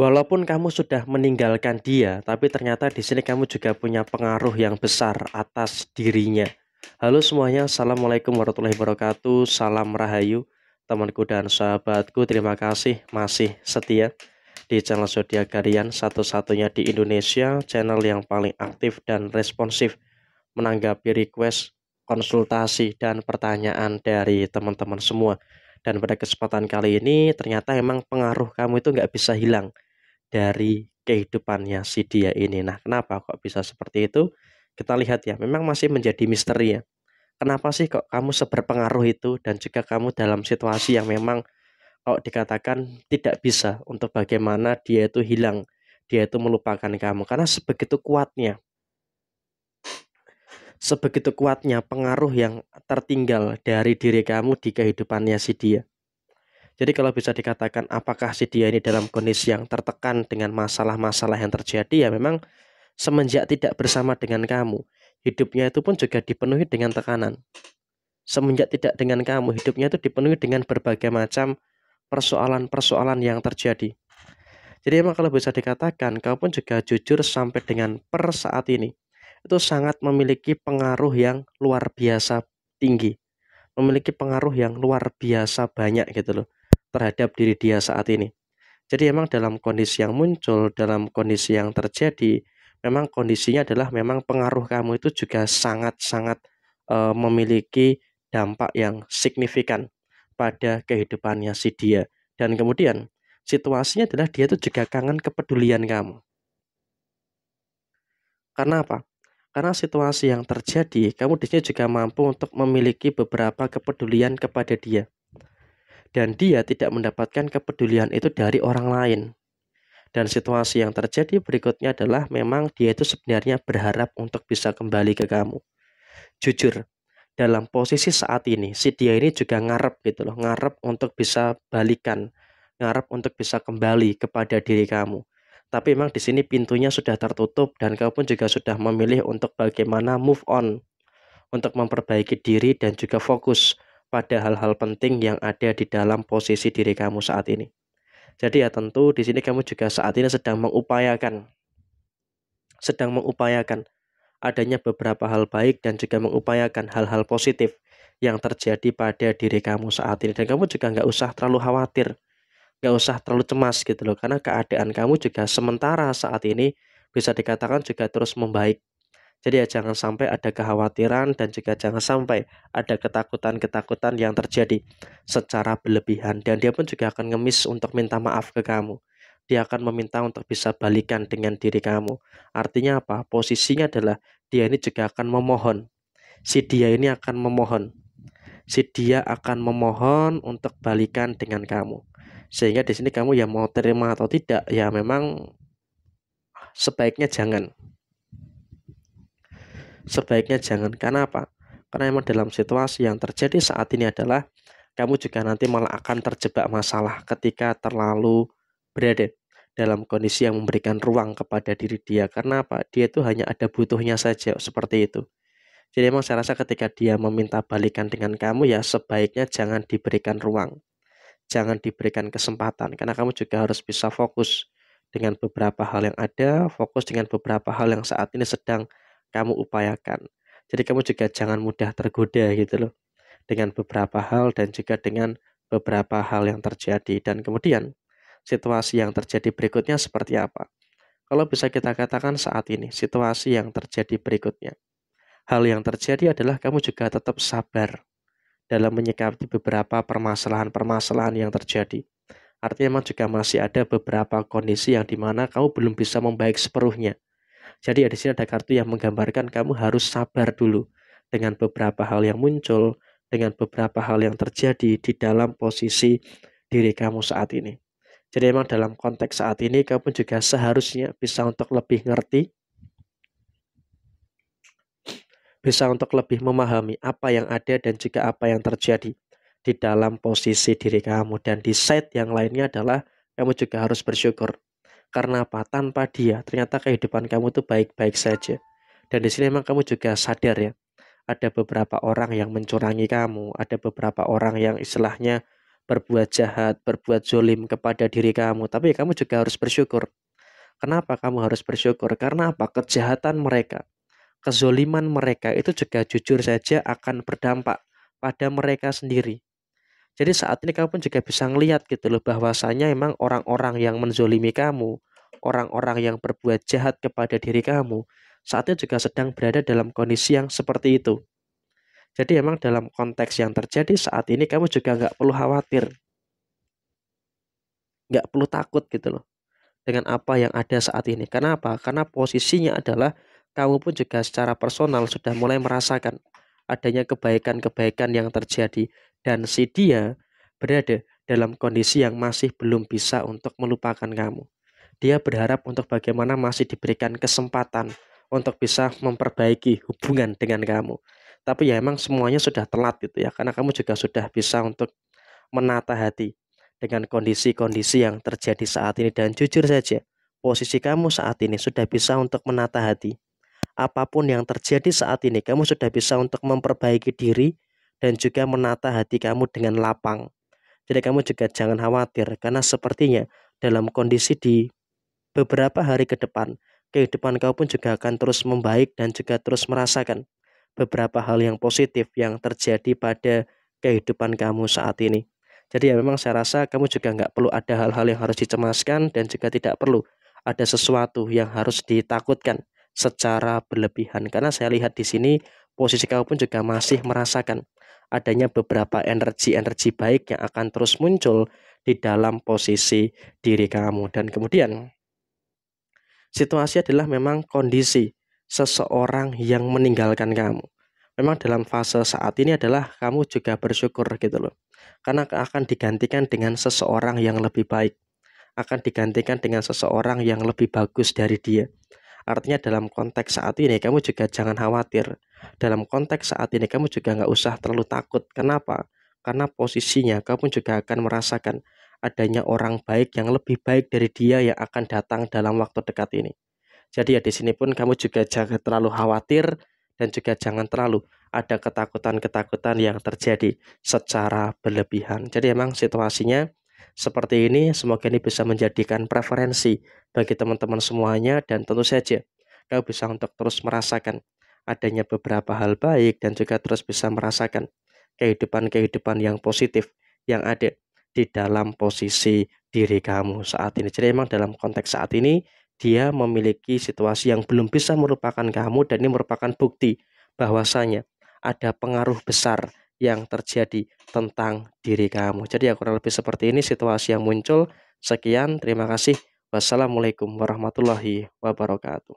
Walaupun kamu sudah meninggalkan dia, tapi ternyata di sini kamu juga punya pengaruh yang besar atas dirinya. Halo semuanya, Assalamualaikum warahmatullahi wabarakatuh. Salam Rahayu, temanku dan sahabatku. Terima kasih masih setia di channel Zodiak Harian, satu-satunya di Indonesia, channel yang paling aktif dan responsif menanggapi request, konsultasi, dan pertanyaan dari teman-teman semua. Dan pada kesempatan kali ini, ternyata emang pengaruh kamu itu nggak bisa hilang dari kehidupannya si dia ini. Nah, kenapa kok bisa seperti itu? Kita lihat ya, memang masih menjadi misteri ya. Kenapa sih kok kamu seberpengaruh itu dan juga kamu dalam situasi yang memang kalau dikatakan tidak bisa untuk bagaimana dia itu hilang, dia itu melupakan kamu. Karena sebegitu kuatnya pengaruh yang tertinggal dari diri kamu di kehidupannya si dia. Jadi kalau bisa dikatakan apakah si dia ini dalam kondisi yang tertekan dengan masalah-masalah yang terjadi, ya memang semenjak tidak bersama dengan kamu, hidupnya itu pun juga dipenuhi dengan tekanan. Semenjak tidak dengan kamu, hidupnya itu dipenuhi dengan berbagai macam persoalan-persoalan yang terjadi. Jadi emang kalau bisa dikatakan, kamu pun juga jujur sampai dengan per saat ini, itu sangat memiliki pengaruh yang luar biasa tinggi, memiliki pengaruh yang luar biasa banyak gitu loh, terhadap diri dia saat ini. Jadi emang dalam kondisi yang muncul, dalam kondisi yang terjadi, memang kondisinya adalah memang pengaruh kamu itu juga sangat-sangat memiliki dampak yang signifikan pada kehidupannya si dia. Dan kemudian situasinya adalah dia tuh juga kangen kepedulian kamu. Karena apa? Karena situasi yang terjadi, kamu di sini juga mampu untuk memiliki beberapa kepedulian kepada dia. Dan dia tidak mendapatkan kepedulian itu dari orang lain. Dan situasi yang terjadi berikutnya adalah memang dia itu sebenarnya berharap untuk bisa kembali ke kamu. Jujur, dalam posisi saat ini, si dia ini juga ngarep gitu loh, ngarep untuk bisa balikan, ngarep untuk bisa kembali kepada diri kamu. Tapi memang di sini pintunya sudah tertutup dan kamu pun juga sudah memilih untuk bagaimana move on, untuk memperbaiki diri dan juga fokus pada hal-hal penting yang ada di dalam posisi diri kamu saat ini. Jadi ya tentu di sini kamu juga saat ini sedang mengupayakan adanya beberapa hal baik dan juga mengupayakan hal-hal positif yang terjadi pada diri kamu saat ini. Dan kamu juga nggak usah terlalu khawatir, nggak usah terlalu cemas gitu loh, karena keadaan kamu juga sementara saat ini bisa dikatakan juga terus membaik. Jadi ya jangan sampai ada kekhawatiran dan juga jangan sampai ada ketakutan-ketakutan yang terjadi secara berlebihan. Dan dia pun juga akan ngemis untuk minta maaf ke kamu. Dia akan meminta untuk bisa balikan dengan diri kamu. Artinya apa? Posisinya adalah dia ini juga akan memohon. Si dia ini akan memohon. Si dia akan memohon untuk balikan dengan kamu. Sehingga di sini kamu ya mau terima atau tidak, ya memang sebaiknya jangan. Sebaiknya jangan. Karena apa? Karena memang dalam situasi yang terjadi saat ini adalah kamu juga nanti malah akan terjebak masalah ketika terlalu berada dalam kondisi yang memberikan ruang kepada diri dia. Karena apa? Dia itu hanya ada butuhnya saja seperti itu. Jadi emang saya rasa ketika dia meminta balikan dengan kamu, ya sebaiknya jangan diberikan ruang, jangan diberikan kesempatan, karena kamu juga harus bisa fokus dengan beberapa hal yang ada, fokus dengan beberapa hal yang saat ini sedang kamu upayakan. Jadi kamu juga jangan mudah tergoda gitu loh dengan beberapa hal dan juga dengan beberapa hal yang terjadi. Dan kemudian situasi yang terjadi berikutnya seperti apa? Kalau bisa kita katakan saat ini, situasi yang terjadi berikutnya, hal yang terjadi adalah kamu juga tetap sabar dalam menyikapi beberapa permasalahan-permasalahan yang terjadi. Artinya memang juga masih ada beberapa kondisi yang dimana kamu belum bisa membaik sepenuhnya. Jadi ya di sini ada kartu yang menggambarkan kamu harus sabar dulu dengan beberapa hal yang muncul, dengan beberapa hal yang terjadi di dalam posisi diri kamu saat ini. Jadi memang dalam konteks saat ini kamu juga seharusnya bisa untuk lebih ngerti, bisa untuk lebih memahami apa yang ada dan juga apa yang terjadi di dalam posisi diri kamu. Dan di side yang lainnya adalah kamu juga harus bersyukur. Karena apa? Tanpa dia, ternyata kehidupan kamu tuh baik-baik saja. Dan di sini memang kamu juga sadar ya, ada beberapa orang yang mencurangi kamu, ada beberapa orang yang istilahnya berbuat jahat, berbuat zolim kepada diri kamu, tapi kamu juga harus bersyukur. Kenapa kamu harus bersyukur? Karena apa? Kejahatan mereka, kezoliman mereka itu juga jujur saja akan berdampak pada mereka sendiri. Jadi saat ini kamu pun juga bisa ngelihat gitu loh, bahwasanya emang orang-orang yang menzolimi kamu, orang-orang yang berbuat jahat kepada diri kamu, saat ini juga sedang berada dalam kondisi yang seperti itu. Jadi emang dalam konteks yang terjadi saat ini kamu juga nggak perlu khawatir, nggak perlu takut gitu loh dengan apa yang ada saat ini. Karena apa? Karena posisinya adalah kamu pun juga secara personal sudah mulai merasakan adanya kebaikan-kebaikan yang terjadi, dan si dia berada dalam kondisi yang masih belum bisa untuk melupakan kamu. Dia berharap untuk bagaimana masih diberikan kesempatan untuk bisa memperbaiki hubungan dengan kamu. Tapi ya emang semuanya sudah telat gitu ya, karena kamu juga sudah bisa untuk menata hati dengan kondisi-kondisi yang terjadi saat ini. Dan jujur saja, posisi kamu saat ini sudah bisa untuk menata hati. Apapun yang terjadi saat ini, kamu sudah bisa untuk memperbaiki diri dan juga menata hati kamu dengan lapang. Jadi kamu juga jangan khawatir, karena sepertinya dalam kondisi di beberapa hari ke depan, kehidupan kau pun juga akan terus membaik dan juga terus merasakan beberapa hal yang positif yang terjadi pada kehidupan kamu saat ini. Jadi ya memang saya rasa kamu juga nggak perlu ada hal-hal yang harus dicemaskan, dan juga tidak perlu ada sesuatu yang harus ditakutkan secara berlebihan. Karena saya lihat di sini posisi kamu pun juga masih merasakan adanya beberapa energi-energi baik yang akan terus muncul di dalam posisi diri kamu. Dan kemudian situasi adalah memang kondisi seseorang yang meninggalkan kamu. Memang dalam fase saat ini adalah kamu juga bersyukur gitu loh. Karena akan digantikan dengan seseorang yang lebih baik. Akan digantikan dengan seseorang yang lebih bagus dari dia. Artinya dalam konteks saat ini kamu juga jangan khawatir. Dalam konteks saat ini kamu juga nggak usah terlalu takut. Kenapa? Karena posisinya kamu juga akan merasakan adanya orang baik yang lebih baik dari dia yang akan datang dalam waktu dekat ini. Jadi ya di sini pun kamu juga jangan terlalu khawatir, dan juga jangan terlalu ada ketakutan-ketakutan yang terjadi secara berlebihan. Jadi emang situasinya seperti ini, semoga ini bisa menjadikan preferensi bagi teman-teman semuanya, dan tentu saja kamu bisa untuk terus merasakan adanya beberapa hal baik, dan juga terus bisa merasakan kehidupan-kehidupan yang positif yang ada di dalam posisi diri kamu saat ini. Jadi emang dalam konteks saat ini dia memiliki situasi yang belum bisa melupakan kamu, dan ini merupakan bukti bahwasanya ada pengaruh besar yang terjadi tentang diri kamu. Jadi ya kurang lebih seperti ini situasi yang muncul. Sekian, terima kasih. Wassalamualaikum warahmatullahi wabarakatuh.